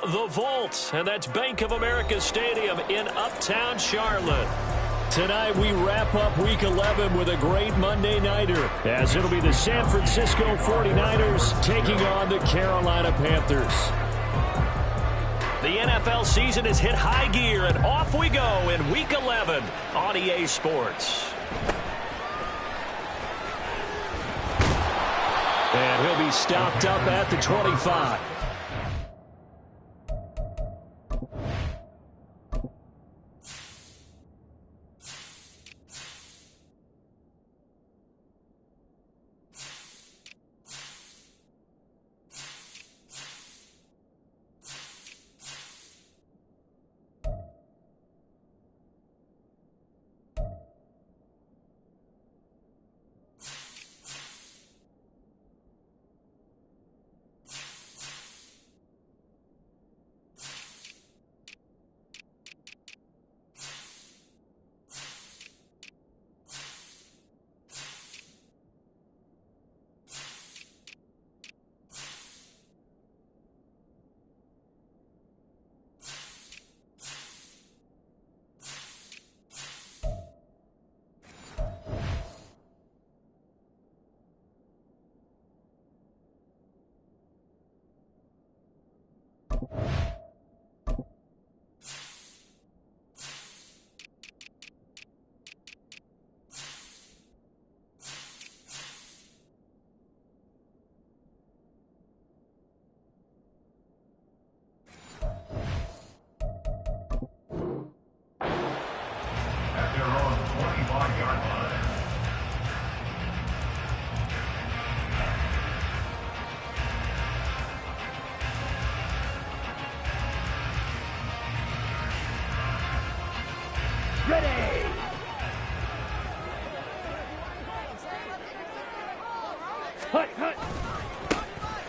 The Vault, and that's Bank of America Stadium in Uptown Charlotte. Tonight we wrap up Week 11 with a great Monday Nighter, as it'll be the San Francisco 49ers taking on the Carolina Panthers. The NFL season has hit high gear, and off we go in Week 11 on EA Sports. And he'll be stopped up at the 25.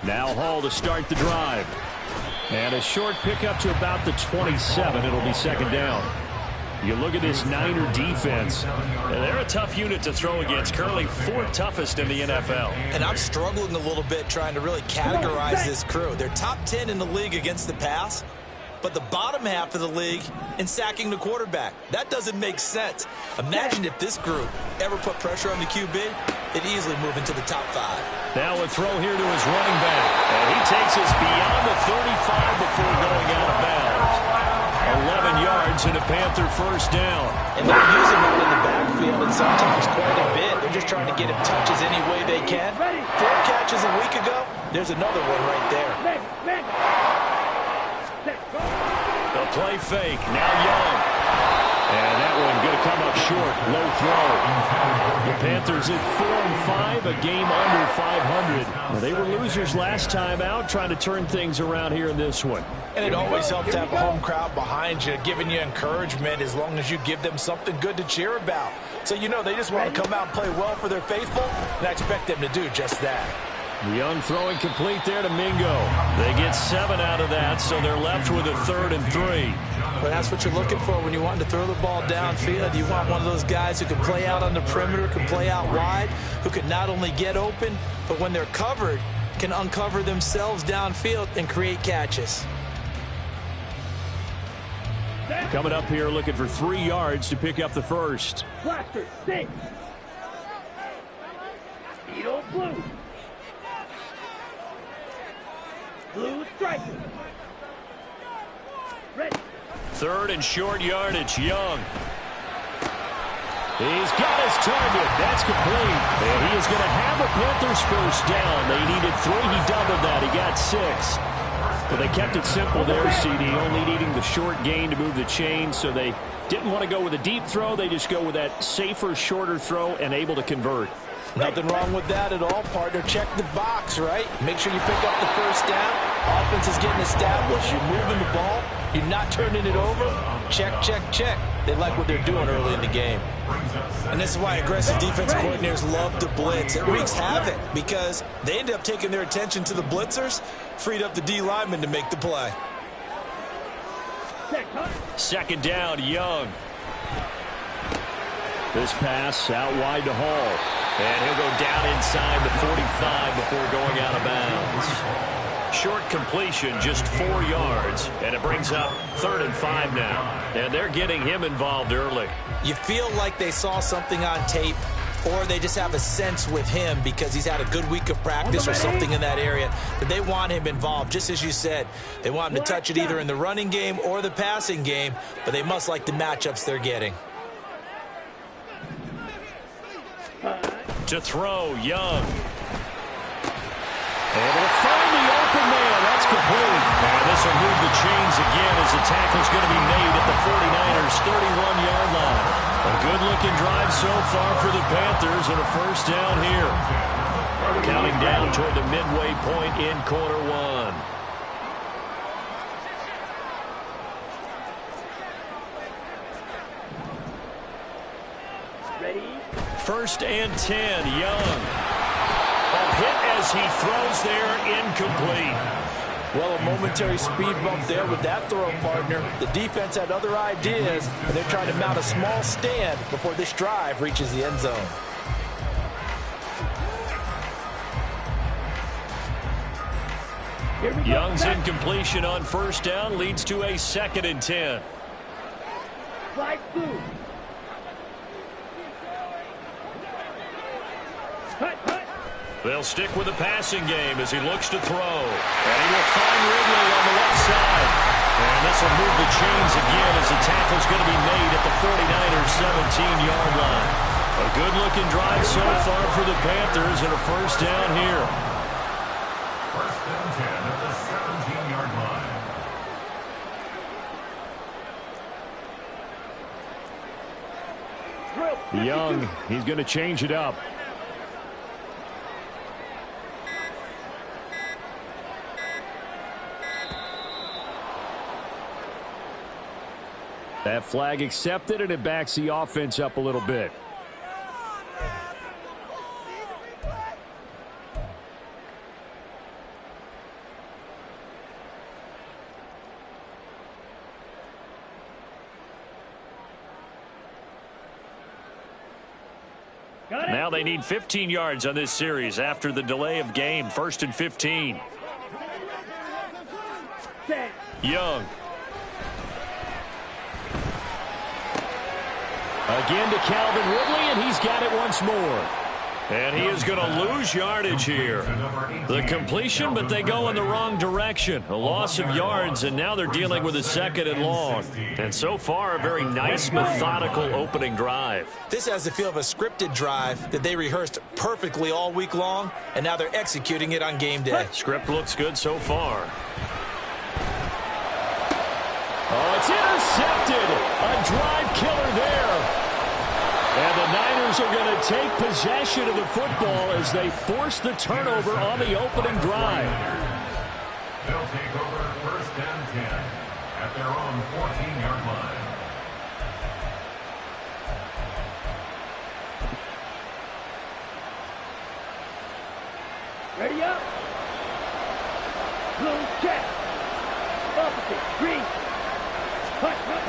Now Hall to start the drive. And a short pickup to about the 27. It'll be second down. You look at this Niner defense. They're a tough unit to throw against. Currently fourth toughest in the NFL. And I'm struggling a little bit trying to really categorize this crew. They're top 10 in the league against the pass, but the bottom half of the league in sacking the quarterback. That doesn't make sense. Imagine if this group ever put pressure on the QB, they'd easily move into the top 5. Now a throw here to his running back. And he takes us beyond the 35 before going out of bounds. 11 yards and a Panther first down. And they're using him in the backfield and sometimes quite a bit. They're just trying to get him touches any way they can. 4 catches a week ago. There's another one right there. The play fake. Now Young. And that one going to come up short. Low throw. The Panthers at 4-5, a game under 500. Well, they were losers last time out, trying to turn things around here in this one. And it always helps to have a home crowd behind you, giving you encouragement as long as you give them something good to cheer about. So you know they just want to come out and play well for their faithful, and I expect them to do just that. Young throwing complete there to Mingo. They get 7 out of that, so they're left with a 3rd and 3. Well, that's what you're looking for when you want to throw the ball downfield. You want one of those guys who can play out on the perimeter, can play out wide, who can not only get open, but when they're covered, can uncover themselves downfield and create catches. Coming up here looking for 3 yards to pick up the first. Blaster, 6. Edo blue. Blue striker. Red. 3rd and short yardage. Young. He's got his target. That's complete. And he is going to have a Panthers first down. They needed 3. He doubled that. He got 6. But they kept it simple there, CD, only needing the short gain to move the chain, so they didn't want to go with a deep throw. They just go with that safer, shorter throw and able to convert. Nothing wrong with that at all, partner. Check the box, right? Make sure you pick up the first down. Offense is getting established. You're moving the ball. You're not turning it over. Check, check, check. They like what they're doing early in the game. And this is why aggressive defense coordinators love to blitz. It wreaks havoc because they end up taking their attention to the blitzers, freed up the D lineman to make the play. Second down, Young. This pass out wide to Hall. And he'll go down inside the 45 before going out of bounds. short completion, just 4 yards, and it brings up 3rd and 5 now. And they're getting him involved early. You feel like they saw something on tape, or they just have a sense with him because he's had a good week of practice or something in that area that they want him involved. Just as you said, they want him to touch it either in the running game or the passing game, but they must like the matchups they're getting. To throw, Young. Able to find the open man. That's complete. And this will move the chains again as the tackle's going to be made at the 49ers' 31-yard line. A good-looking drive so far for the Panthers and a first down here. Counting down toward the midway point in quarter 1. Ready? 1st and 10, Young. A hit as he throws there, incomplete. Well, a momentary speed bump there with that throw, partner. The defense had other ideas, and they're trying to mount a small stand before this drive reaches the end zone. Here we go. Young's incompletion on 1st down leads to a 2nd and 10. Slide through. Hut, hut. They'll stick with the passing game as he looks to throw. And he will find Ridley on the left side. And this will move the chains again as the tackle's going to be made at the 49ers' 17-yard line. A good-looking drive so far for the Panthers and a first down here. 1st and 10 at the 17-yard line. Young, he's going to change it up. That flag accepted, and it backs the offense up a little bit. Now they need 15 yards on this series after the delay of game. 1st and 15. Set. Young. Again to Calvin Ridley, and he's got it once more. And he is going to lose yardage here. The completion, but they go in the wrong direction. A loss of yards, and now they're dealing with a 2nd and long. And so far, a very nice, methodical opening drive. This has the feel of a scripted drive that they rehearsed perfectly all week long, and now they're executing it on game day. Script looks good so far. Oh, it's intercepted. A drive killer there. And the Niners are going to take possession of the football as they force the turnover on the opening drive. They'll take over 1st and 10 at their own 14-yard line. Ready up. Blue check. Opposite. Green. Hut, hut.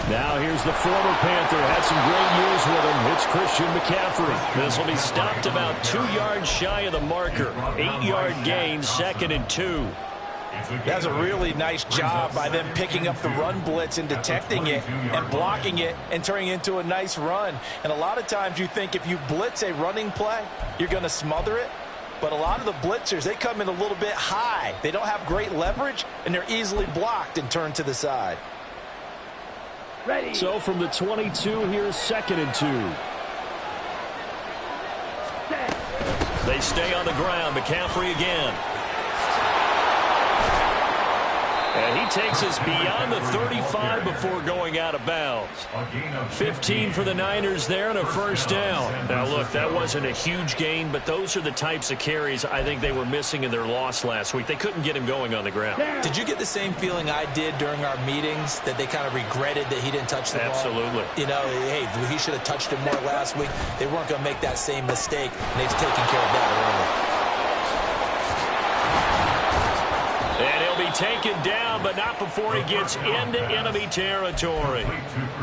Now here's the former Panther. Had some great years with him. It's Christian McCaffrey. This will be stopped about 2 yards shy of the marker. 8-yard gain, 2nd and 2. That's a really nice job by them picking up the run blitz and detecting it and blocking it and turning it into a nice run. And a lot of times you think if you blitz a running play, you're going to smother it. But a lot of the blitzers, they come in a little bit high. They don't have great leverage, and they're easily blocked and turned to the side. Ready. So from the 22, here's 2nd and 2. Set. They stay on the ground. McCaffrey again. And he takes us beyond the 35 before going out of bounds. 15 for the Niners there and a first down. Now, look, that wasn't a huge gain, but those are the types of carries I think they were missing in their loss last week. They couldn't get him going on the ground. Did you get the same feeling I did during our meetings, that they kind of regretted that he didn't touch the ball? Absolutely. You know, hey, he should have touched it more last week. They weren't going to make that same mistake, and they've taken care of that early. And he'll be taken down, but not before he gets into enemy territory.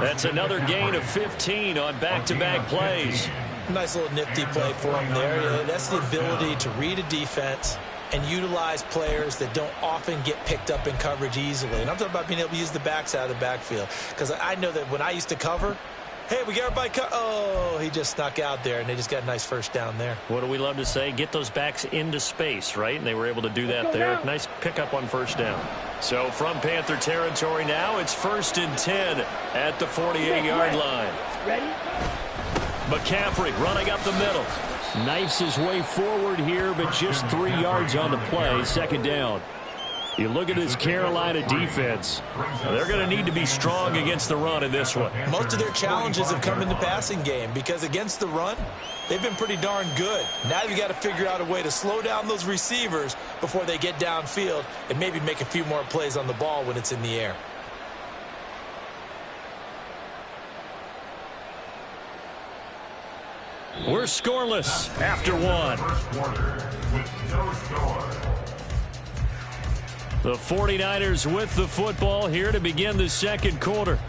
That's another gain of 15 on back-to-back plays. Nice little nifty play for him there. That's the ability to read a defense and utilize players that don't often get picked up in coverage easily. And I'm talking about being able to use the backs out of the backfield. Because I know that when I used to cover, hey, we got everybody oh, he just snuck out there, and they just got a nice first down there. What do we love to say? Get those backs into space, right? And they were able to do that there. Nice pickup on first down. So from Panther territory now, it's 1st and 10 at the 48-yard line. Ready? McCaffrey running up the middle. Knifes his way forward here, but just 3 yards on the play. 2nd down. You look at this Carolina defense. They're going to need to be strong against the run in this one. Most of their challenges have come in the passing game because against the run, they've been pretty darn good. Now you've got to figure out a way to slow down those receivers before they get downfield and maybe make a few more plays on the ball when it's in the air. We're scoreless after one. The 49ers with the football here to begin the 2nd quarter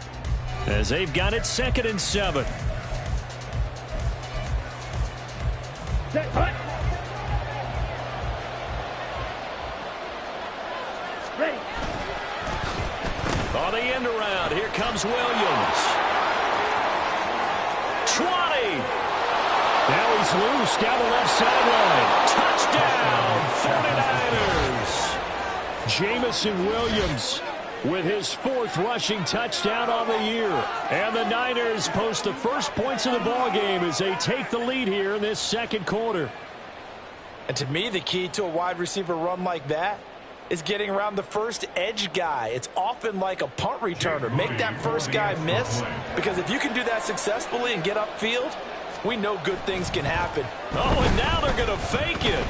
as they've got it 2nd and 7. Set, hut. Ready. On the end around, here comes Williams. 20. Now he's loose down the left sideline. Touchdown, 49ers. Jamison Williams with his 4th rushing touchdown on the year. And the Niners post the first points of the ball game as they take the lead here in this 2nd quarter. And to me, the key to a wide receiver run like that is getting around the first edge guy. It's often like a punt returner. Make that first guy miss, because if you can do that successfully and get upfield, we know good things can happen. Oh, and now they're going to fake it.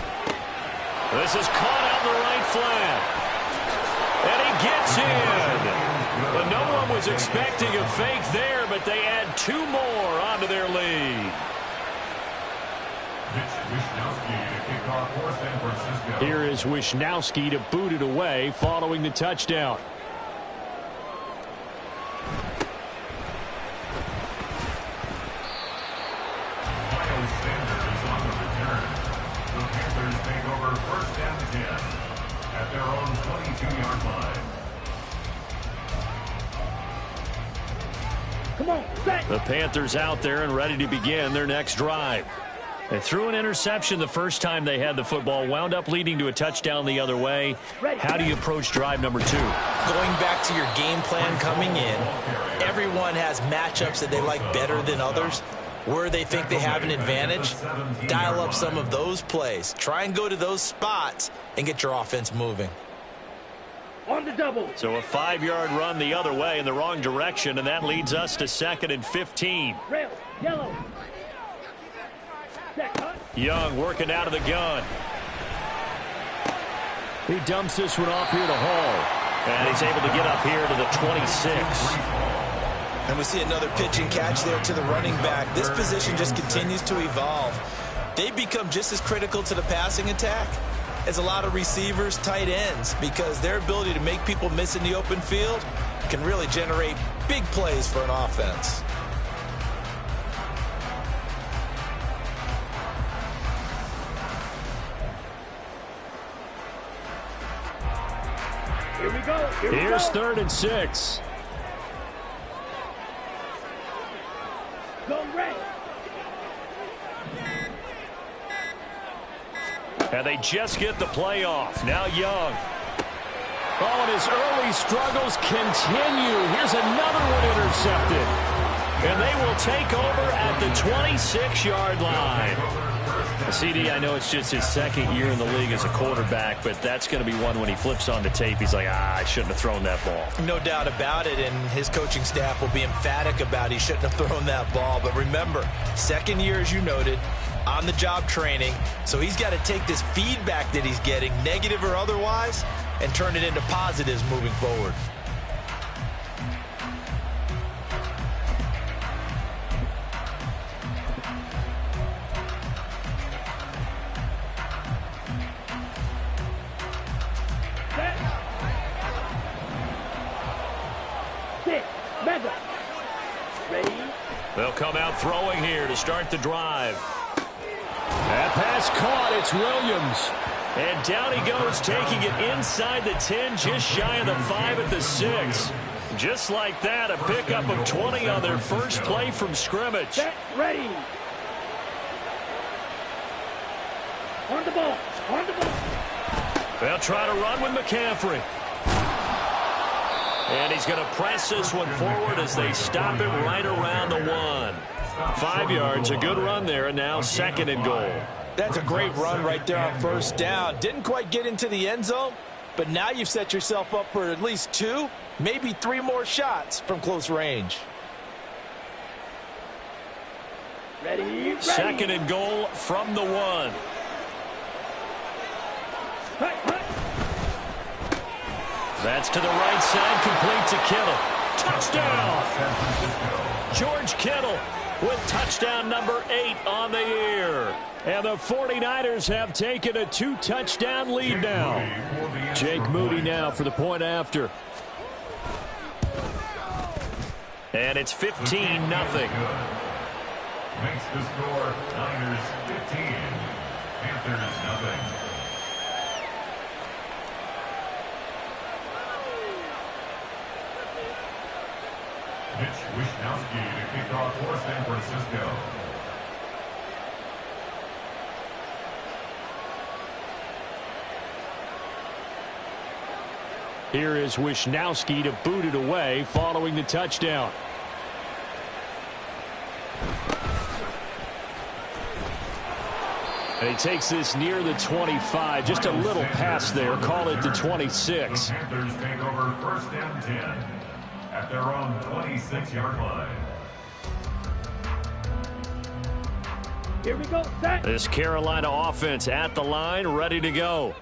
This is caught out in the right flat. And he gets in. But no one was expecting a fake there, but they add 2 more onto their lead. Here is Wishnowski to boot it away following the touchdown. Their own 22-yard line. Come on, set. The Panthers out there and ready to begin their next drive. They threw an interception the first time they had the football, wound up leading to a touchdown the other way. How do you approach drive number 2? Going back to your game plan coming in, everyone has matchups that they like better than others. Where they think they have an advantage, dial up some of those plays. Try and go to those spots and get your offense moving. On the double. So a 5-yard run the other way in the wrong direction, and that leads us to 2nd and 15. Rail, yellow. Set, hut. Young working out of the gun. He dumps this one off here to Hall. And he's able to get up here to the 26. And we see another pitch and catch there to the running back. This position just continues to evolve. They become just as critical to the passing attack as a lot of receivers, tight ends, because their ability to make people miss in the open field can really generate big plays for an offense. Here we go. Here's go. 3rd and 6. Go red. And they just get the play off. Now Young. Oh, and his early struggles continue. Here's another one intercepted. And they will take over at the 26-yard line. CD, I know it's just his 2nd year in the league as a quarterback, but that's going to be one when he flips on the tape, he's like, I shouldn't have thrown that ball. No doubt about it, and his coaching staff will be emphatic about he shouldn't have thrown that ball. But remember, 2nd year, as you noted, on-the-job training, so he's got to take this feedback that he's getting, negative or otherwise, and turn it into positives moving forward. They'll come out throwing here to start the drive. That pass caught. It's Williams. And down he goes, taking it inside the 10, just shy of the 5 at the 6. Just like that, a pickup of 20 on their first play from scrimmage. Set, ready. On the ball. On the ball. They'll try to run with McCaffrey. And he's going to press this one forward as they stop him right around the 1. 5 yards, a good run there, and now 2nd and goal. That's a great run right there on first down. Didn't quite get into the end zone, but now you've set yourself up for at least 2, maybe 3 more shots from close range. Ready. 2nd and goal from the 1. That's to the right side, complete to Kittle. Touchdown! George Kittle with touchdown number 8 on the year. And the 49ers have taken a 2-touchdown lead now. Jake Moody now for the point after. And it's 15-0. Makes the score Niners 15, Panthers nothing. Mitch Wishnowsky to kick off for San Francisco. Here is Wishnowsky to boot it away following the touchdown. And he takes this near the 25. Just a little pass there. Call it the 26. The Panthers take over 1st and 10 at their own 26-yard line. Here we go. Set. This Carolina offense at the line, ready to go.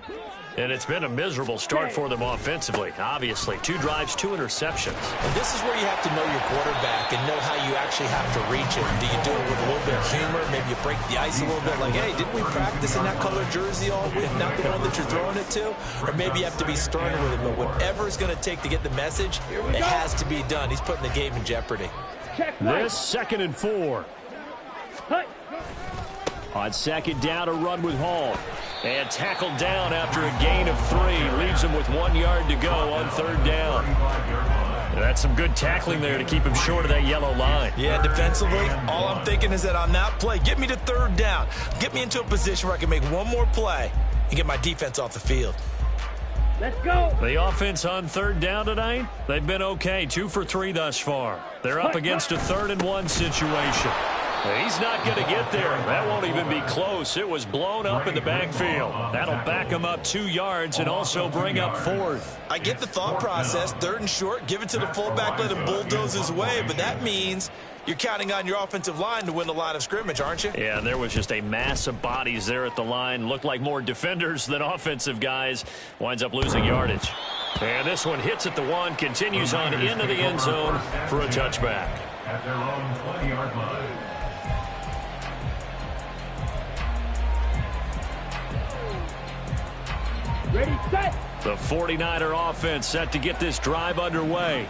And it's been a miserable start for them offensively. Obviously, 2 drives, 2 interceptions. And this is where you have to know your quarterback and know how you actually have to reach it. Do you do it with a little bit of humor? Maybe you break the ice a little bit like, hey, didn't we practice in that color jersey all week? Not the one that you're throwing it to? Or maybe you have to be stern with it. But whatever it's going to take to get the message, it has to be done. He's putting the game in jeopardy. Check right. This 2nd and 4. Hut. On 2nd down, a run with Hall. And tackled down after a gain of 3. Leaves him with 1 yard to go on 3rd down. That's some good tackling there to keep him short of that yellow line. Yeah, defensively, all I'm thinking is that on that play, get me to 3rd down. Get me into a position where I can make one more play and get my defense off the field. Let's go. The offense on 3rd down tonight, they've been okay. 2 for 3 thus far. They're up against a 3rd and 1 situation. He's not going to get there. That won't even be close. It was blown up in the backfield. That'll back him up 2 yards and also bring up 4th. I get the thought process. 3rd and short, give it to the fullback, let him bulldoze his way. But that means you're counting on your offensive line to win the line of scrimmage, aren't you? Yeah, and there was just a mass of bodies there at the line. Looked like more defenders than offensive guys. Winds up losing yardage. And this one hits at the 1, continues on into the end zone for a touchback. At their own 20-yard line. Ready, set. The 49er offense set to get this drive underway.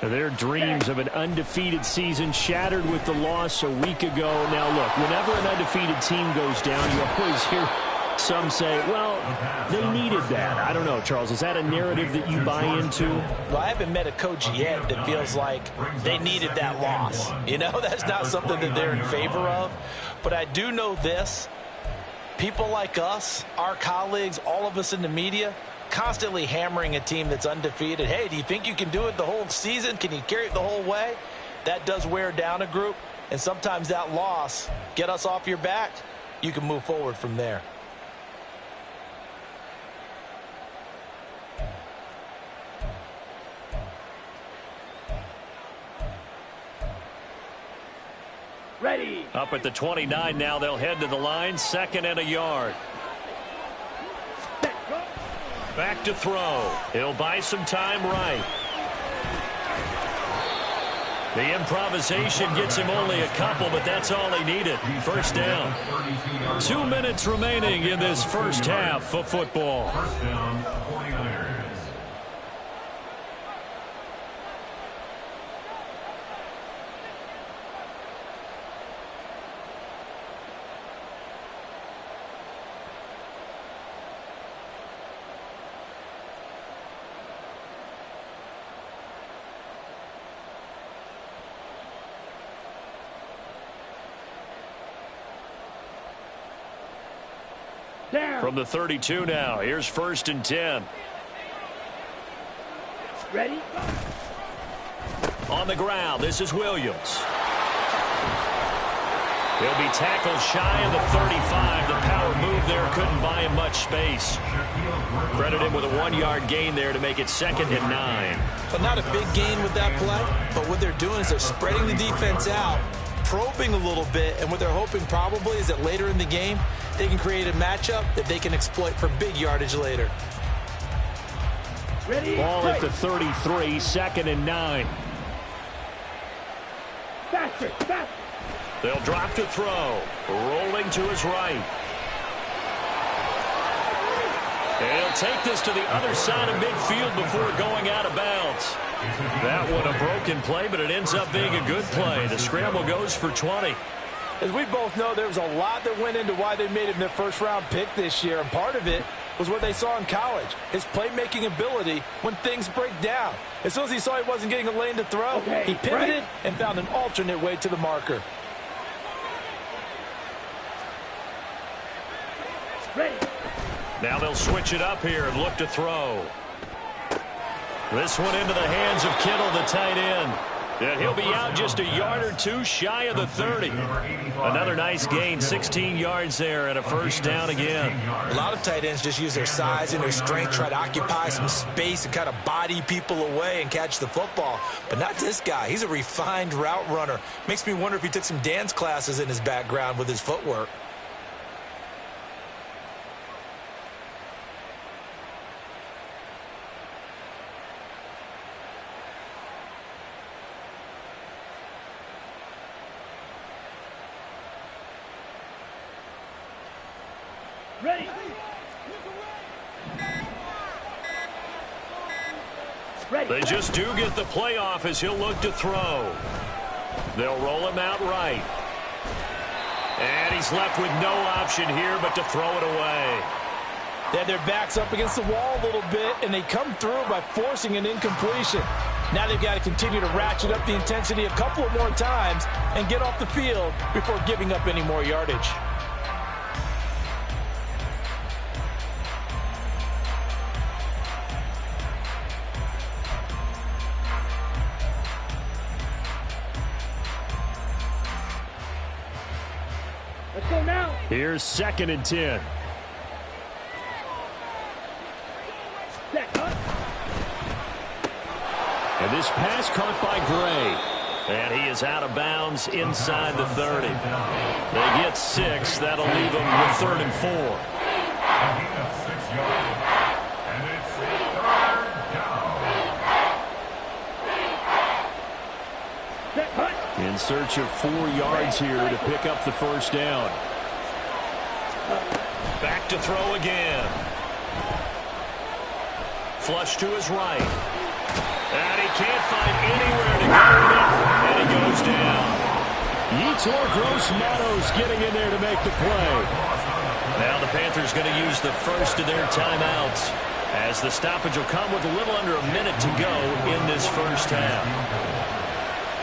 Their dreams of an undefeated season shattered with the loss a week ago. Now, look, whenever an undefeated team goes down, you always hear some say, well, they needed that. I don't know, Charles. Is that a narrative that you buy into? Well, I haven't met a coach yet that feels like they needed that loss. You know, that's not something that they're in favor of. But I do know this. People like us, our colleagues, all of us in the media, constantly hammering a team that's undefeated. Hey, do you think you can do it the whole season? Can you carry it the whole way? That does wear down a group, and sometimes that loss, get us off your back, you can move forward from there. Ready. Up at the 29 now, they'll head to the line, 2nd and a yard. Set, go. Back to throw. He'll buy some time right. The improvisation gets him only a couple, but that's all he needed. 1st down. 2 minutes remaining in this first half of football. 1st down, 49ers. Down. From the 32 now, here's 1st and 10. Ready? On the ground, this is Williams. He'll be tackled shy of the 35. The power move there couldn't buy him much space. Credit him with a 1-yard gain there to make it 2nd and 9. But not a big gain with that play. But what they're doing is they're spreading the defense out, probing a little bit, and what they're hoping probably is that later in the game, they can create a matchup that they can exploit for big yardage later. Ready? Ball at the 33, 2nd and 9. Faster, faster. They'll drop to throw. Rolling to his right. And he'll take this to the other side of midfield before going out of bounds. That one a broken play, but it ends up being a good play. The scramble goes for 20. As we both know, there was a lot that went into why they made him their first-round pick this year, and part of it was what they saw in college, his playmaking ability when things break down. As soon as he saw he wasn't getting a lane to throw, he pivoted and found an alternate way to the marker. Ready. Now they'll switch it up here and look to throw. This one into the hands of Kittle, the tight end. And he'll be out just a yard or two shy of the 30. Another nice gain, 16 yards there, and a 1st down again. A lot of tight ends just use their size and their strength, try to occupy some space and kind of body people away and catch the football. But not this guy. He's a refined route runner. Makes me wonder if he took some dance classes in his background with his footwork. Ready. Ready. They just do get the playoff as he'll look to throw. They'll roll him out right. And he's left with no option here but to throw it away. They had their backs up against the wall a little bit, and they come through by forcing an incompletion. Now they've got to continue to ratchet up the intensity a couple of more times and get off the field before giving up any more yardage. Let's go now. Here's 2nd and 10. Set, cut. And this pass caught by Gray. And he is out of bounds inside the 30. They get 6. That'll leave them with 3rd and 4. And 6 yards. And it's 3rd down. Set, cut. In search of 4 yards here to pick up the 1st down. Back to throw again. Flush to his right. And he can't find anywhere to go with it. And he goes down. Yetur Gross-Matos getting in there to make the play. Now the Panthers going to use the first of their timeouts, as the stoppage will come with a little under a minute to go in this first half.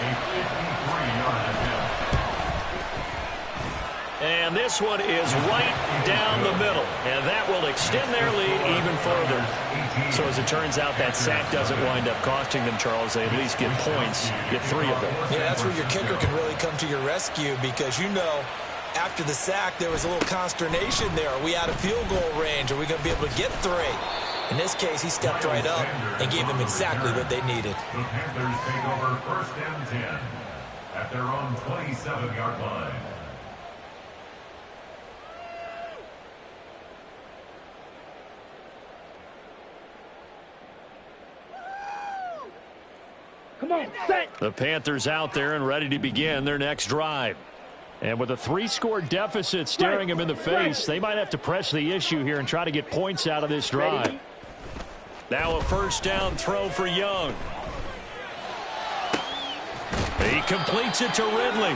A 53-yard attempt. And this one is right down the middle, and that will extend their lead even further. So as it turns out, that sack doesn't wind up costing them, Charles. They at least get points, get 3 of them. Yeah, that's where your kicker can really come to your rescue, because you know after the sack there was a little consternation there. Are we out of field goal range? Are we going to be able to get 3? In this case, he stepped right up and gave them exactly what they needed. The Panthers take over 1st and 10 at their own 27-yard line. Come on, set. The Panthers out there and ready to begin their next drive. And with a 3-score deficit staring them in the face, they might have to press the issue here and try to get points out of this drive. Ready. Now a 1st down throw for Young. He completes it to Ridley.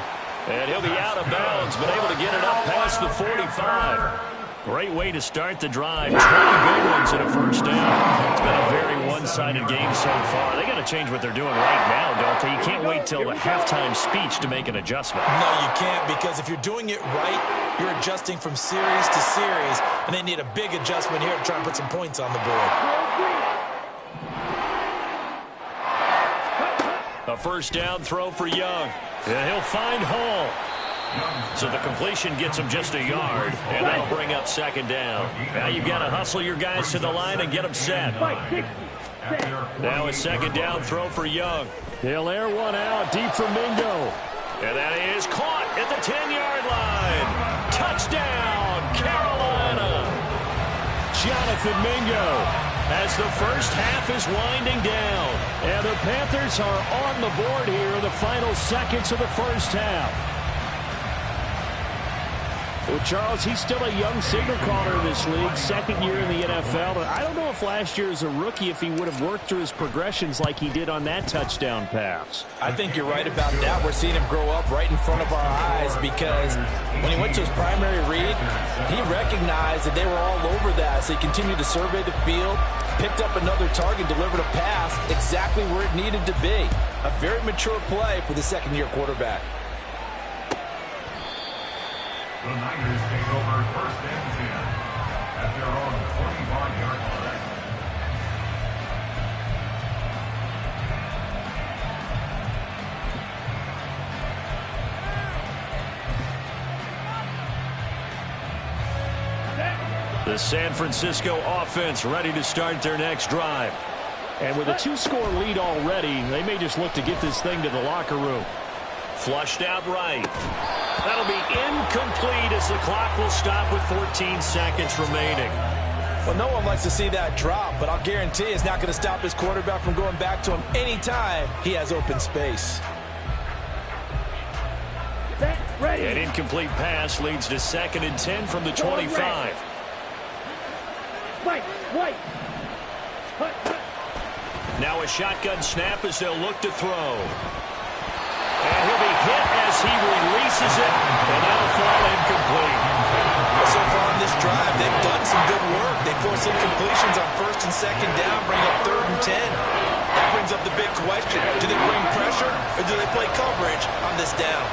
And he'll be out of bounds, but able to get it up past the 45. Great way to start the drive. 20 big ones and a 1st down. It's been a very one-sided game so far. They got to change what they're doing right now, don't they? You can't wait till the halftime speech to make an adjustment. No, you can't, because if you're doing it right, you're adjusting from series to series, and they need a big adjustment here to try and put some points on the board. A first down throw for Young. And he'll find Hall. So the completion gets him just a yard, and that'll bring up second down. Now you've got to hustle your guys to the line and get them set. Now a second down throw for Young. He'll air one out deep for Mingo. And that is caught at the 10-yard line. Touchdown, Carolina. Jonathan Mingo, as the first half is winding down. And the Panthers are on the board here in the final seconds of the first half. Well, Charles, he's still a young signal caller in this league, second year in the NFL. But I don't know if last year as a rookie, if he would have worked through his progressions like he did on that touchdown pass. I think you're right about that. We're seeing him grow up right in front of our eyes, because when he went to his primary read, he recognized that they were all over that. So he continued to survey the field, picked up another target, delivered a pass exactly where it needed to be. A very mature play for the second-year quarterback. The Niners take over first and 10 at their own 25-yard line. The San Francisco offense ready to start their next drive. And with a two-score lead already, they may just look to get this thing to the locker room. Flushed out right. That'll be incomplete as the clock will stop with 14 seconds remaining. Well, no one likes to see that drop, but I'll guarantee it's not going to stop his quarterback from going back to him anytime he has open space. An incomplete pass leads to second and 10 from the 25. Now a shotgun snap as they'll look to throw. And he'll be hit as he releases it, and that'll fall incomplete. So far on this drive, they've done some good work. They force incompletions on first and second down, bring up third and 10. That brings up the big question. Do they bring pressure, or do they play coverage on this down?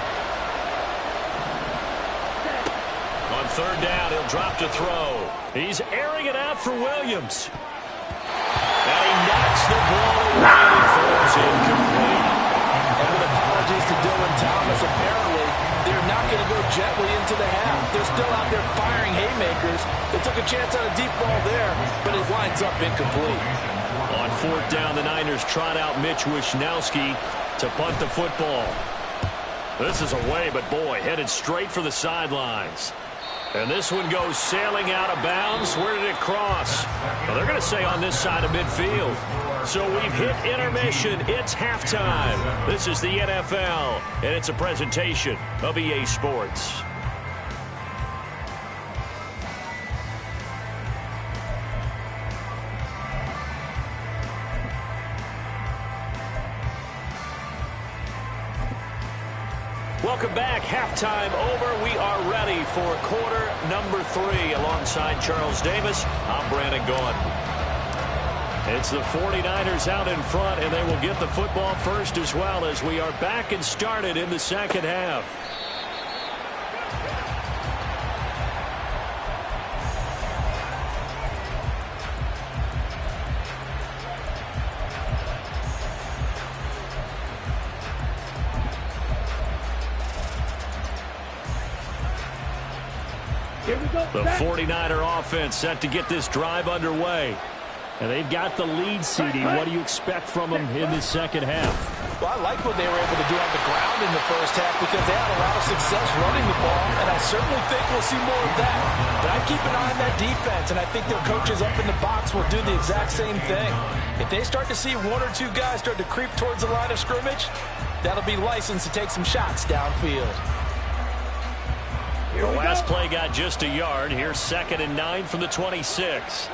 On third down, he'll drop to throw. He's airing it out for Williams. And he knocks the ball away and it falls incomplete. And with apologies to Dylan Thomas, apparently they're not going to go gently into the half. They're still out there firing haymakers. They took a chance on a deep ball there, but it winds up incomplete. On fourth down, the Niners trot out Mitch Wishnowski to punt the football. This is away, but boy, headed straight for the sidelines. And this one goes sailing out of bounds. Where did it cross? Well, they're going to say on this side of midfield. So we've hit intermission. It's halftime. This is the NFL, and it's a presentation of EA Sports. Welcome back. Halftime over. We are ready for quarter number 3. Alongside Charles Davis, I'm Brandon Gaudin. It's the 49ers out in front, and they will get the football first as well as we are back and started in the second half. The 49er offense set to get this drive underway. And they've got the lead, CD. What do you expect from them in the second half? Well, I like what they were able to do on the ground in the first half because they had a lot of success running the ball, and I certainly think we'll see more of that. But I keep an eye on that defense, and I think their coaches up in the box will do the exact same thing. If they start to see one or two guys start to creep towards the line of scrimmage, that'll be licensed to take some shots downfield. The last play got just a yard. Here's second and 9 from the 26.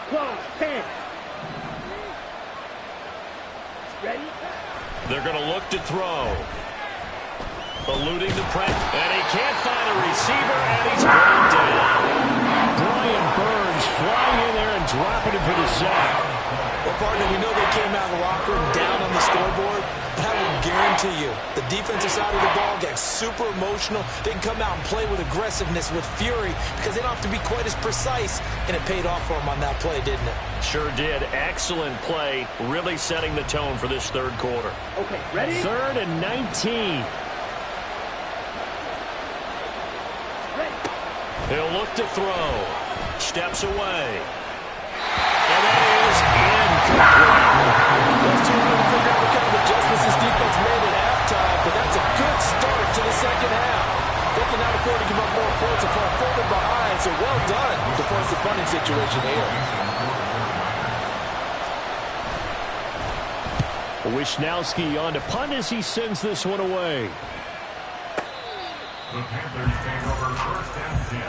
Close, 10. Ready? They're going to look to throw. Eluding the press, and he can't find a receiver, and he's brought down. Brian Burns dropping him for the sack. Well, partner, we know they came out of the locker room down on the scoreboard. But I will guarantee you, the defensive side of the ball gets super emotional. They can come out and play with aggressiveness, with fury, because they don't have to be quite as precise. And it paid off for them on that play, didn't it? Sure did. Excellent play, really setting the tone for this third quarter. Okay, ready? 3rd and 19. Ready. He'll look to throw. Steps away. And that is incomplete. Those two are going to figure out what kind of adjustments this defense made at halftime, but that's a good start to the second half. They can now afford to give up more points and fall further behind, so well done to force the punting situation here. Wishnowski on to punt as he sends this one away. The Panthers take over 1st and 10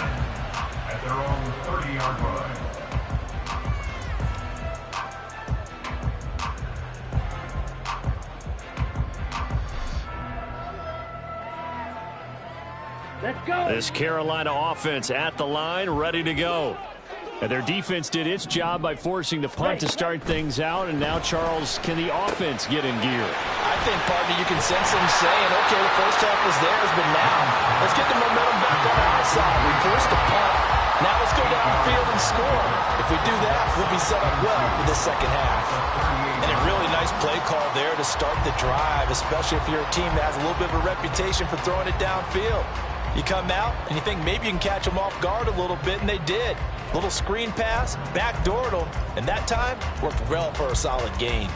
at their own 30-yard line. Let's go. This Carolina offense at the line, ready to go. And their defense did its job by forcing the punt to start things out. And now, Charles, can the offense get in gear? I think, partner, you can sense them saying, okay, the first half was theirs, but now let's get the momentum back on our side. We forced a punt. Now let's go downfield and score. If we do that, we'll be set up well for the second half. And a really nice play call there to start the drive, especially if you're a team that has a little bit of a reputation for throwing it downfield. You come out and you think maybe you can catch them off guard a little bit, and they did. Little screen pass, backdoored them, and that time worked well for a solid gain.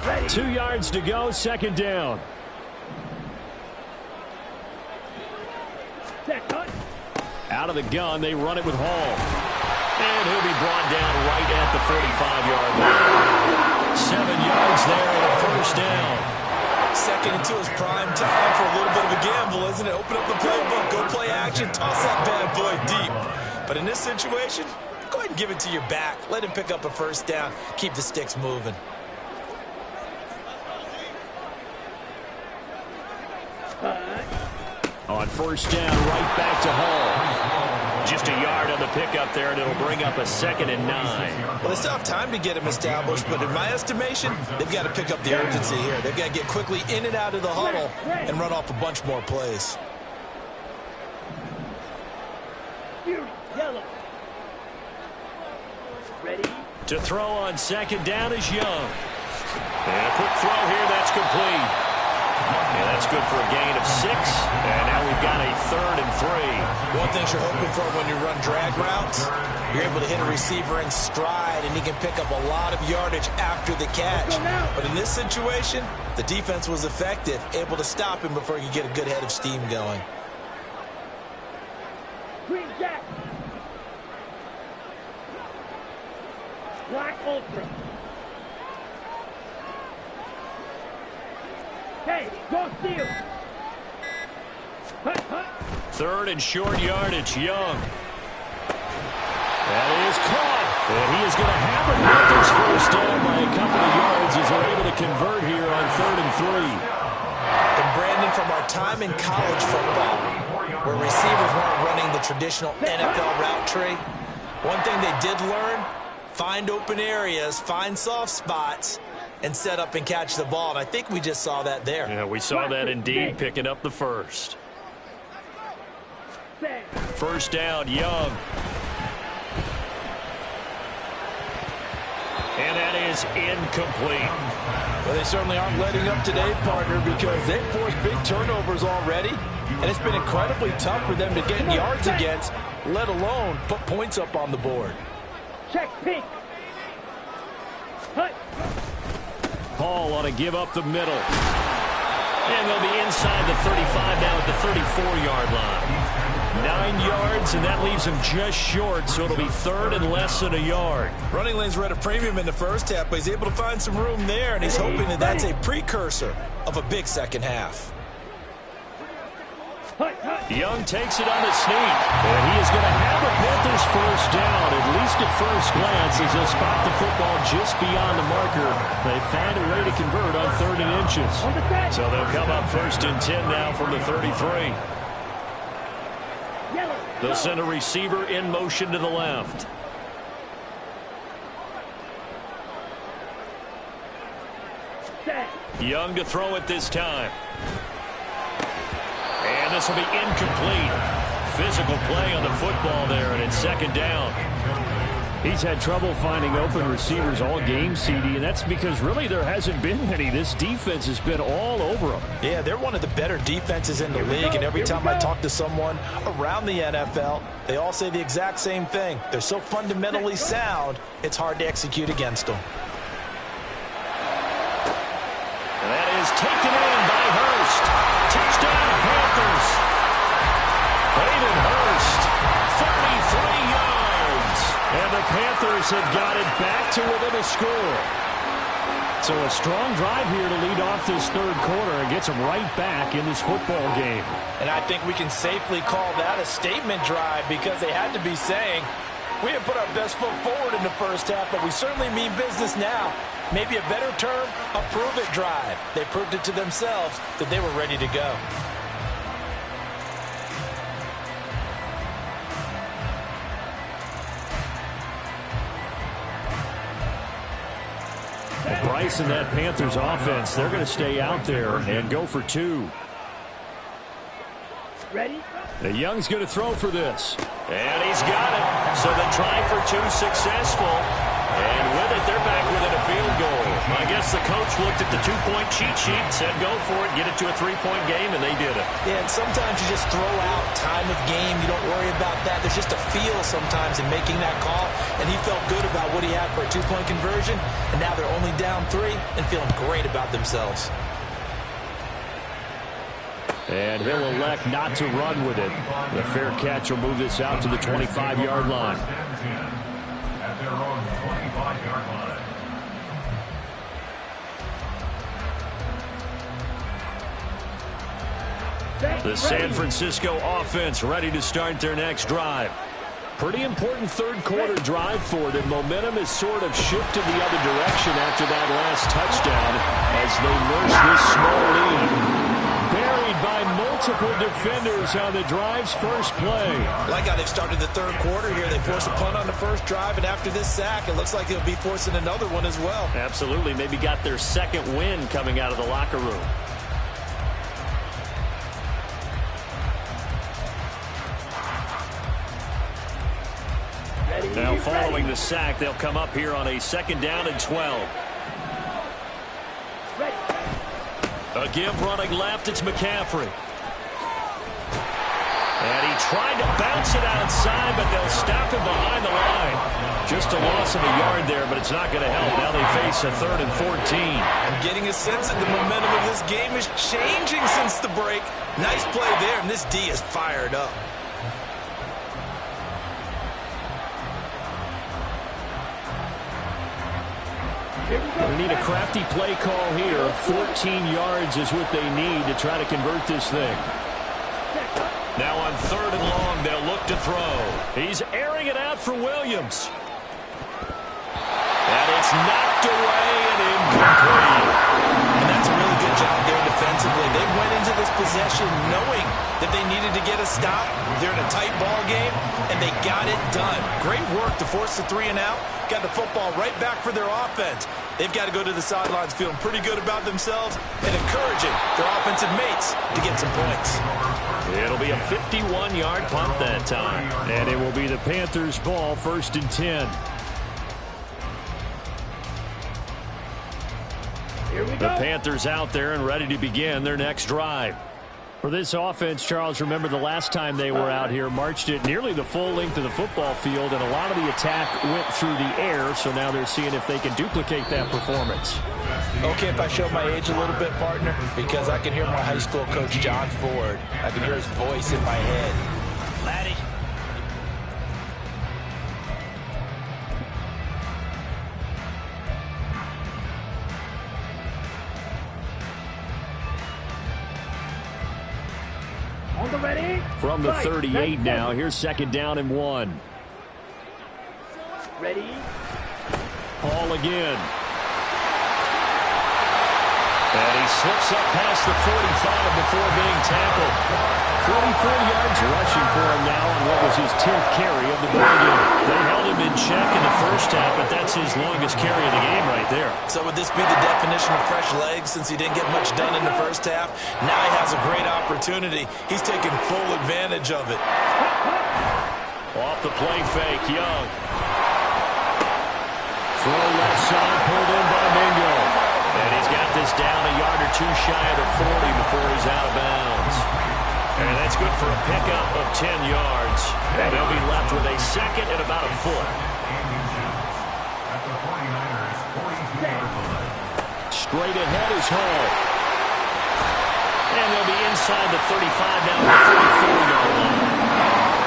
Ready. 2 yards to go, 2nd down. Set, cut. Out of the gun, they run it with Hall. And he'll be brought down right at the 45-yard line. 7 yards there and a 1st down. Second and 2 is prime time for a little bit of a gamble, isn't it? Open up the playbook, go play action, toss that bad boy deep. But in this situation, go ahead and give it to your back. Let him pick up a 1st down. Keep the sticks moving. On 1st down, right back to Hall. Just a yard on the pickup there, and it'll bring up a 2nd and 9. Well, they still have time to get him established, but in my estimation, they've got to pick up the urgency here. They've got to get quickly in and out of the huddle and run off a bunch more plays. Yellow. Ready. To throw on 2nd down is Young. And a quick throw here, that's complete. And that's good for a gain of 6. And now we've got a 3rd and 3. One thing you're hoping for when you run drag routes, you're able to hit a receiver in stride, and he can pick up a lot of yardage after the catch. But in this situation, the defense was effective, able to stop him before he could get a good head of steam going. Green Jack. Black Ultra. Hey, go steal. Hut, hut. 3rd and short yardage, Young. That is caught. And he is going to have it with his 1st down by a couple of yards as they're able to convert here on 3rd and 3. And Brandon, from our time in college football, where receivers weren't running the traditional NFL route tree, one thing they did learn, find open areas, find soft spots, and set up and catch the ball. And I think we just saw that there. Yeah, we saw that indeed, picking up the 1st. 1st down, Young. And that is incomplete. Well, they certainly aren't letting up today, partner, because they've forced big turnovers already. And it's been incredibly tough for them to get yards against, let alone put points up on the board. Check pink. Hut. Hall ought to give up the middle. And they'll be inside the 35 now at the 34-yard line. 9 yards, and that leaves him just short, so it'll be 3rd and less than a yard. Running lanes were at a premium in the first half, but he's able to find some room there, and he's hoping that that's a precursor of a big second half. Young takes it on the sneak, and he is going to have a Panthers 1st down, at least at first glance, as they'll spot the football just beyond the marker. They find a way to convert on 3rd and inches. So they'll come up 1st and 10 now from the 33. Yellow. They'll send a receiver in motion to the left. Young to throw it this time. And this will be incomplete. Physical play on the football there, and it's second down. He's had trouble finding open receivers all game, CD, and that's because really there hasn't been many. This defense has been all over them. Yeah, they're one of the better defenses in the league, and every time I talk to someone around the NFL, they all say the exact same thing. They're so fundamentally sound, it's hard to execute against them. And that is taken in by Hurst. Touchdown, Panthers. Hayden Hurst, 33 yards. And the Panthers have got it back to within a score. So a strong drive here to lead off this third quarter and gets them right back in this football game. And I think we can safely call that a statement drive because they had to be saying, we didn't put our best foot forward in the first half, but we certainly mean business now. Maybe a better term, a prove-it drive. They proved it to themselves that they were ready to go. Bryce and that Panthers offense, they're going to stay out there and go for two. Ready? The Young's going to throw for this. And he's got it. So the try for two successful. And with it, they're back within a field goal. I guess the coach looked at the two-point cheat sheet, said go for it, get it to a three-point game, and they did it. Yeah, and sometimes you just throw out time of game. You don't worry about that. There's just a feel sometimes in making that call, and he felt good about what he had for a two-point conversion, and now they're only down 3 and feeling great about themselves. And he'll elect not to run with it. The fair catch will move this out to the 25-yard line. At their own 25-yard line. The San Francisco offense ready to start their next drive. Pretty important third quarter drive for them. Momentum has sort of shifted the other direction after that last touchdown as they nurse this small lead. Buried by multiple defenders on the drive's first play. Like how they've started the third quarter here. They forced a punt on the first drive, and after this sack, it looks like they'll be forcing another one as well. Absolutely. Maybe got their second win coming out of the locker room. Now following the sack, they'll come up here on a 2nd down and 12. A give running left, it's McCaffrey. And he tried to bounce it outside, but they'll stop him behind the line. Just a loss of a yard there, but it's not going to help. Now they face a 3rd and 14. I'm getting a sense that the momentum of this game is changing since the break. Nice play there, and this D is fired up. They need a crafty play call here. 14 yards is what they need to try to convert this thing. Now on 3rd and long, they'll look to throw. He's airing it out for Williams. And it's knocked away and incomplete. And that's a really good job there defensively. They went into this possession knowing that they needed to get a stop. They're in a tight ball game, and they got it done. Great work to force the 3 and out. Got the football right back for their offense. They've got to go to the sidelines feeling pretty good about themselves and encouraging their offensive mates to get some points. It'll be a 51-yard punt that time. And it will be the Panthers' ball, 1st and 10. Here we The go. Panthers out there and ready to begin their next drive. For this offense, Charles, remember the last time they were out here, marched it nearly the full length of the football field, and a lot of the attack went through the air, so now they're seeing if they can duplicate that performance. Okay, if I show my age a little bit, partner, because I can hear my high school coach, John Ford. I can hear his voice in my head. Laddie. On the ready. From the Right. 38 now, here's 2nd down and 1. Ready. Paul again. And he slips up past the 45 before being tackled. 44 yards rushing for him now on what was his 10th carry of the ball game. They held him in check in the first half, but that's his longest carry of the game right there. So would this be the definition of fresh legs since he didn't get much done in the first half? Now he has a great opportunity. He's taking full advantage of it. Off the play fake, Young. Throw left side, pulled in by Mingo. And he's got this down a yard or two shy of the 40 before he's out of bounds. And that's good for a pickup of 10 yards. And they'll be left with a second and about a foot. Straight ahead is Hall. And they'll be inside the 35 now at the 44-yard line.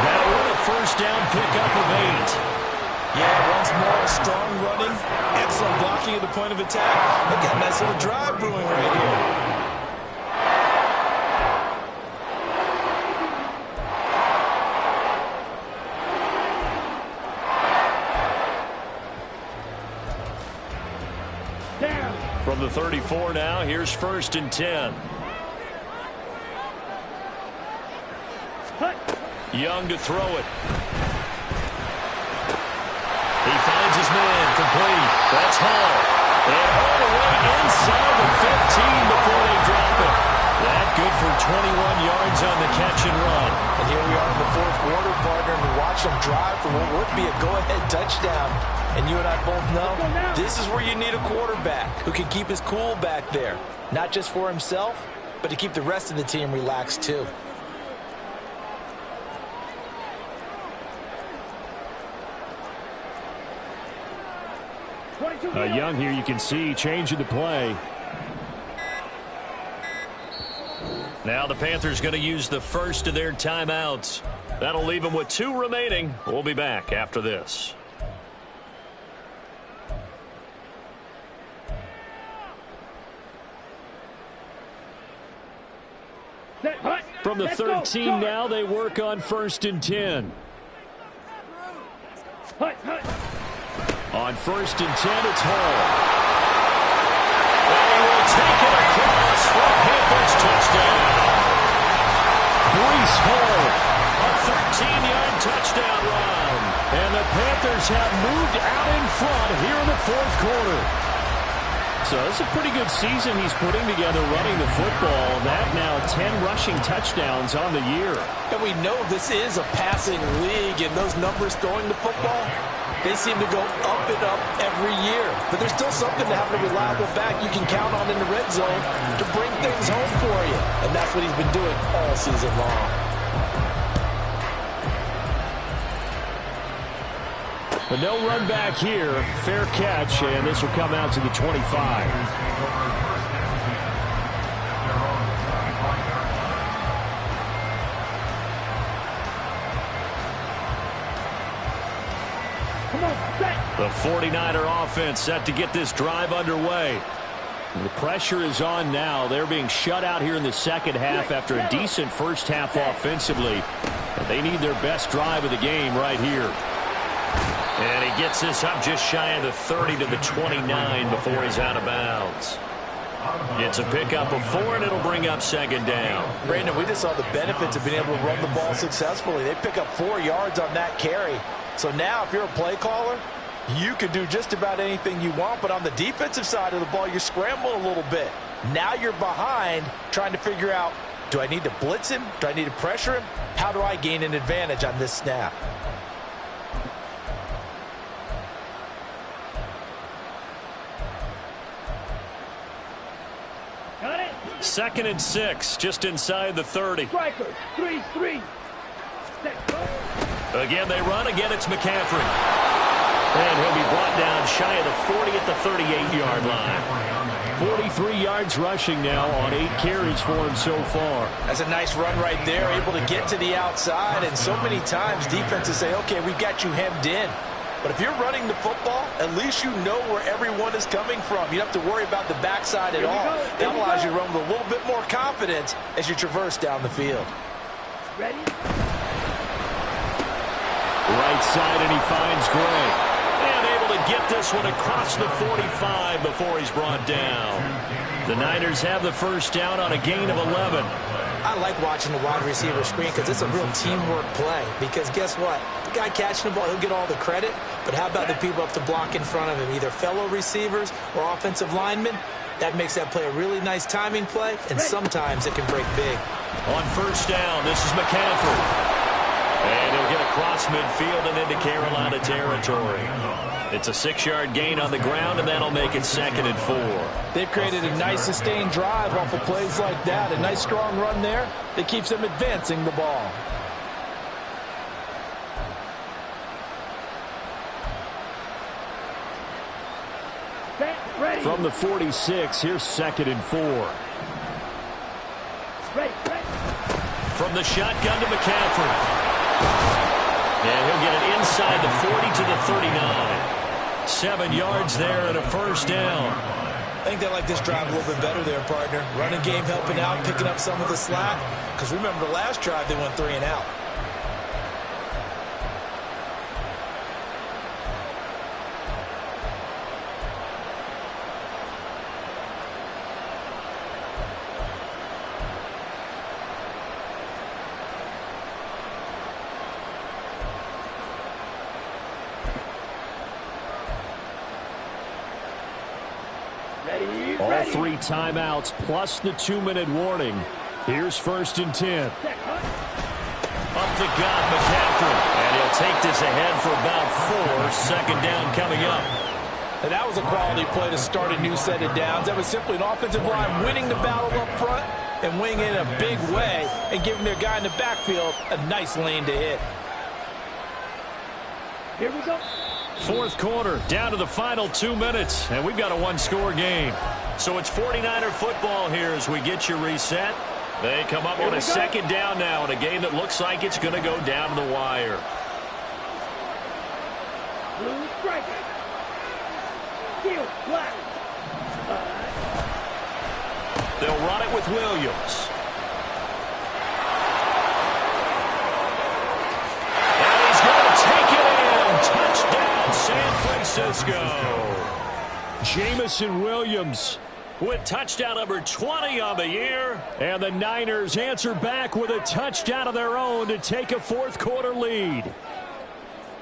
That'll win a first down pickup of 8. Yeah, once more, strong running, excellent blocking at the point of attack. Look at a nice little drive brewing right here. From the 34 now, here's 1st and 10. Young to throw it. He finds his man, complete. That's Hall. And all the way inside the 15 before they drop it. That good for 21 yards on the catch and run. And here we are in the fourth quarter, partner, and we watch them drive for what would be a go-ahead touchdown. And you and I both know this is where you need a quarterback who can keep his cool back there. Not just for himself, but to keep the rest of the team relaxed too. Young here, you can see, changing the play. Now the Panthers going to use the first of their timeouts. That'll leave them with 2 remaining. We'll be back after this. From the 13 now, they work on 1st and 10. On 1st and 10, it's Hall. And he will take it across for a Panthers touchdown. Breece Hall, a 13-yard touchdown run. And the Panthers have moved out in front here in the fourth quarter. So it's a pretty good season he's putting together running the football. That now 10 rushing touchdowns on the year. And we know this is a passing league, and those numbers throwing the football, they seem to go up and up every year. But there's still something to have a reliable back you can count on in the red zone to bring things home for you. And that's what he's been doing all season long. But no run back here. Fair catch, and this will come out to the 25. The 49er offense set to get this drive underway. The pressure is on now. They're being shut out here in the second half after a decent first half offensively. But they need their best drive of the game right here. And he gets this up just shy of the 30 to the 29 before he's out of bounds. It's a pickup of 4, and it'll bring up 2nd down. Brandon, we just saw the benefits of being able to run the ball successfully. They pick up 4 yards on that carry. So now if you're a play caller, you can do just about anything you want. But on the defensive side of the ball, you're scrambling a little bit. Now you're behind trying to figure out, do I need to blitz him? Do I need to pressure him? How do I gain an advantage on this snap? 2nd and 6, just inside the 30. Striker, 3-3. Again, they run. Again, it's McCaffrey. And he'll be brought down shy of the 40 at the 38-yard line. 43 yards rushing now on 8 carries for him so far. That's a nice run right there, able to get to the outside. And so many times defenses say, okay, we've got you hemmed in. But if you're running the football, at least you know where everyone is coming from. You don't have to worry about the backside at all. That allows you to run with a little bit more confidence as you traverse down the field. Ready? Right side, and he finds Gray. And able to get this one across the 45 before he's brought down. The Niners have the first down on a gain of 11. I like watching the wide receiver screen because it's a real teamwork play. Because guess what? The guy catching the ball, he'll get all the credit. But how about the people up to block in front of him, either fellow receivers or offensive linemen? That makes that play a really nice timing play, and sometimes it can break big. On first down, this is McCaffrey. And he'll get across midfield and into Carolina territory. It's a 6-yard gain on the ground, and that'll make it 2nd and 4. They've created a nice sustained drive off of plays like that. A nice strong run there that keeps them advancing the ball. From the 46, here's 2nd and 4. From the shotgun to McCaffrey. And he'll get it inside the 40 to the 39. 7 yards there and a first down. I think they like this drive a little bit better there, partner. Running game helping out, picking up some of the slack. Because remember the last drive, they went 3 and out. All 3 timeouts plus the 2-minute warning. Here's 1st and 10. Up the gut, McCaffrey. And he'll take this ahead for about 4. 2nd down coming up. And that was a quality play to start a new set of downs. That was simply an offensive line winning the battle up front and winning in a big way and giving their guy in the backfield a nice lane to hit. Here we go. 4th quarter, down to the final 2 minutes, and we've got a 1-score game. So it's 49er football here as we get you reset. They come up on a 2nd down now in a game that looks like it's going to go down to the wire. Blue striker. Steel black. They'll run it with Williams. And he's going to take it in. Touchdown, San Francisco. Jamison Williams with touchdown number 20 on the year. And the Niners answer back with a touchdown of their own to take a 4th quarter lead.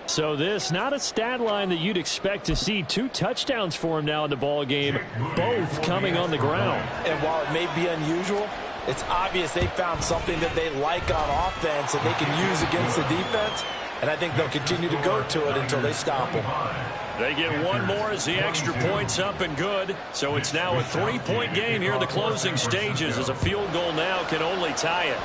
So this, not a stat line that you'd expect to see. 2 touchdowns for him now in the ball game, both coming on the ground. And while it may be unusual, it's obvious they found something that they like on offense and they can use against the defense. And I think they'll continue to go to it until they stop them. They get 1 more as the extra point's up and good. So it's now a 3-point game here in the closing stages as a field goal now can only tie it.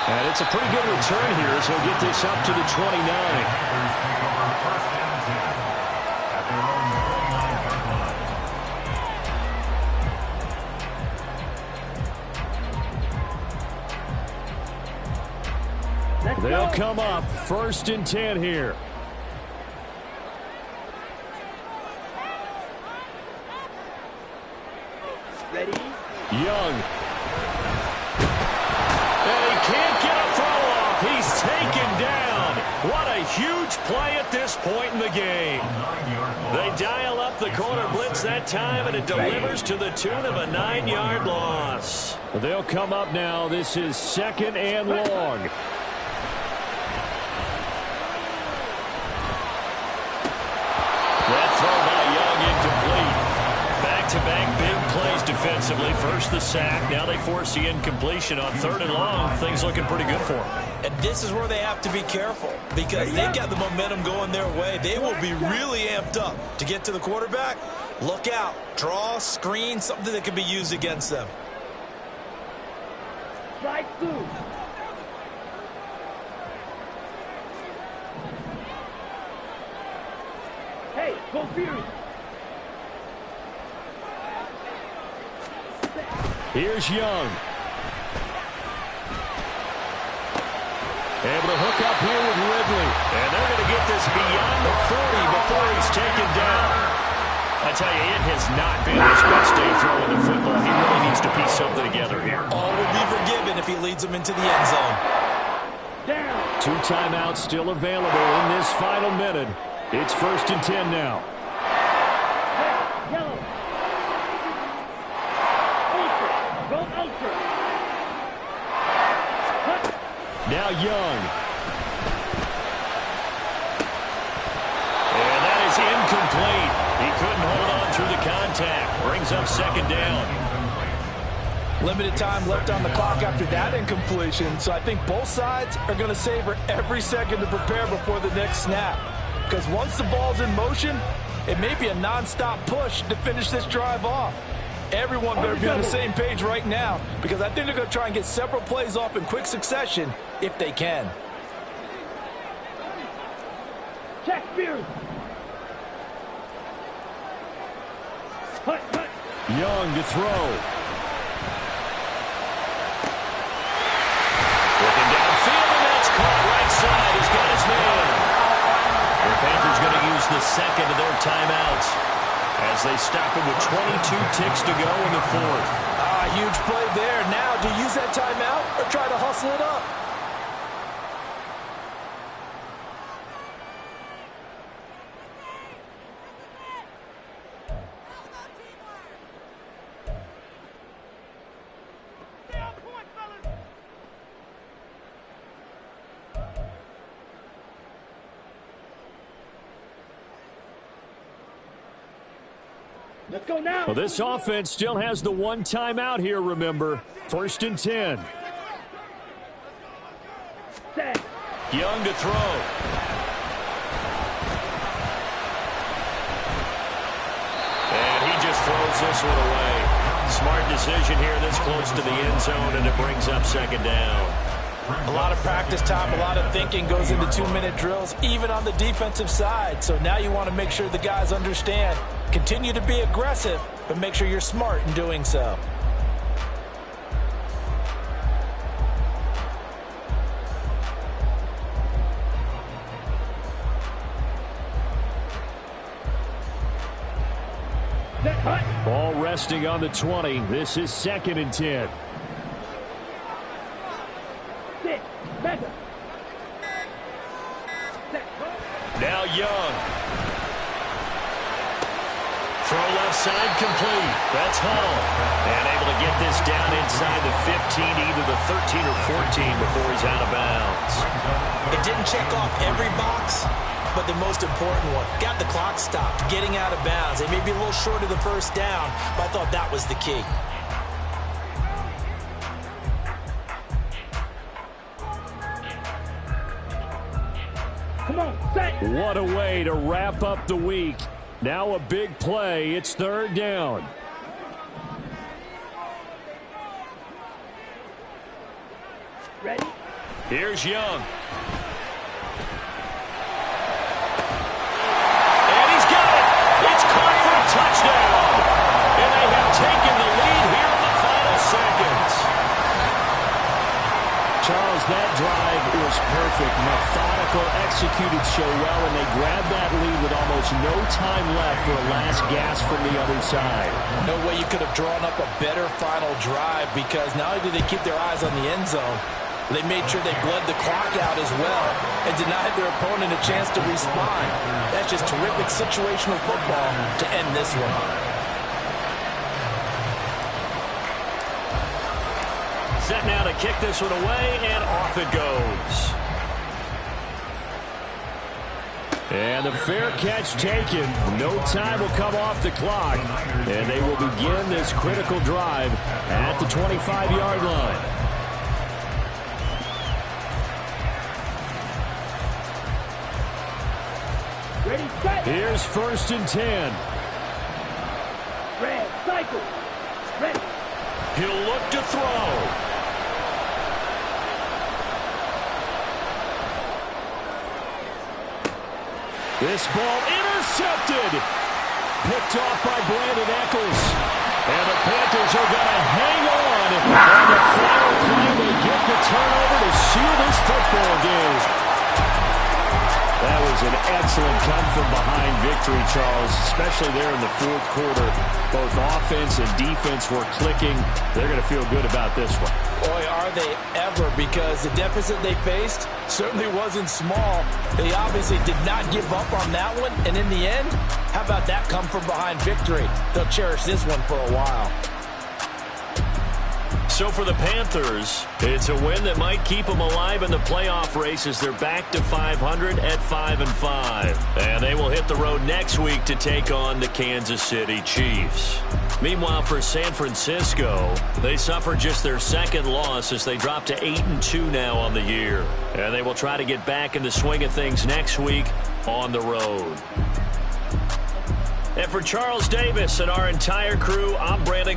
And it's a pretty good return here as he'll get this up to the 29. They'll come up 1st and 10 here. Ready? Young. And he can't get a throw off. He's taken down. What a huge play at this point in the game. They dial up the corner blitz that time, and it delivers to the tune of a 9-yard loss. They'll come up now. This is 2nd and long. That throw by Young incomplete. Back-to-back big plays defensively. First the sack. Now they force the incompletion on 3rd and long. Things looking pretty good for them. And this is where they have to be careful because they've got the momentum going their way. They will be really amped up to get to the quarterback. Look out. Draw, screen, something that can be used against them. Slide through. Hey, go Fury. Here's Young. Able to hook up here with Ridley. And they're going to get this beyond the 40 before he's taken down. I tell you, it has not been his best day throwing the football. He really needs to piece something together here. All will be forgiven if he leads them into the end zone. Down. 2 2 timeouts still available in this final minute. It's 1st and 10 now. Yellow. Ultra. Go ultra. Now Young. And that is incomplete. He couldn't hold on through the contact. Brings up 2nd down. Limited time left on the clock after that incompletion, so I think both sides are going to savor every second to prepare before the next snap. Because once the ball's in motion, it may be a non-stop push to finish this drive off. Everyone better be on the same page right now, because I think they're going to try and get several plays off in quick succession if they can. Check Spears. Hut. Young to throw. Looking downfield, and that's caught right side. He's got his man. The Panthers going to use the second of their timeouts as they stop him with 22 ticks to go in the 4th. Huge play there. Now, do you use that timeout or try to hustle it up? Let's go now. Well, this offense still has the 1 timeout here, remember. 1st and 10. Set. Young to throw. And he just throws this one away. Smart decision here this close to the end zone, and it brings up 2nd down. A lot of practice time, a lot of thinking goes into 2-minute drills, even on the defensive side. So now you want to make sure the guys understand. Continue to be aggressive, but make sure you're smart in doing so. Ball resting on the 20. This is 2nd and 10. Now Young. Throw left side complete. That's Hall. And able to get this down inside the 15, either the 13 or 14 before he's out of bounds. It didn't check off every box, but the most important one. Got the clock stopped, getting out of bounds. They may be a little short of the 1st down, but I thought that was the key. Come on, set. What a way to wrap up the week. Now a big play. It's 3rd down. Ready? Here's Young. And he's got it. It's caught for a touchdown. And they have taken the lead here in the final seconds. Charles, that drive was perfect. Methodical, executed so well, and they grabbed that lead with almost no time left for a last gasp from the other side. No way you could have drawn up a better final drive, because not only did they keep their eyes on the end zone, they made sure they bled the clock out as well and denied their opponent a chance to respond. That's just terrific situational football to end this one. Set now to kick this one away, and off it goes. And the fair catch taken. No time will come off the clock, and they will begin this critical drive at the 25-yard line. Ready, set. Here's 1st and 10. Red, cycle. Ready. He'll look to throw. This ball intercepted. Picked off by Brandon Echols. And the Panthers are going to hang on. And the final play will get the turnover to seal this football game. That was an excellent come-from-behind victory, Charles, especially there in the fourth quarter. Both offense and defense were clicking. They're going to feel good about this one. Boy, are they ever, because the deficit they faced certainly wasn't small. They obviously did not give up on that one, and in the end, how about that come-from-behind victory? They'll cherish this one for a while. So for the Panthers, it's a win that might keep them alive in the playoff race as they're back to 500 at 5-5. And they will hit the road next week to take on the Kansas City Chiefs. Meanwhile, for San Francisco, they suffered just their second loss as they drop to 8-2 now on the year. And they will try to get back in the swing of things next week on the road. And for Charles Davis and our entire crew, I'm Brandon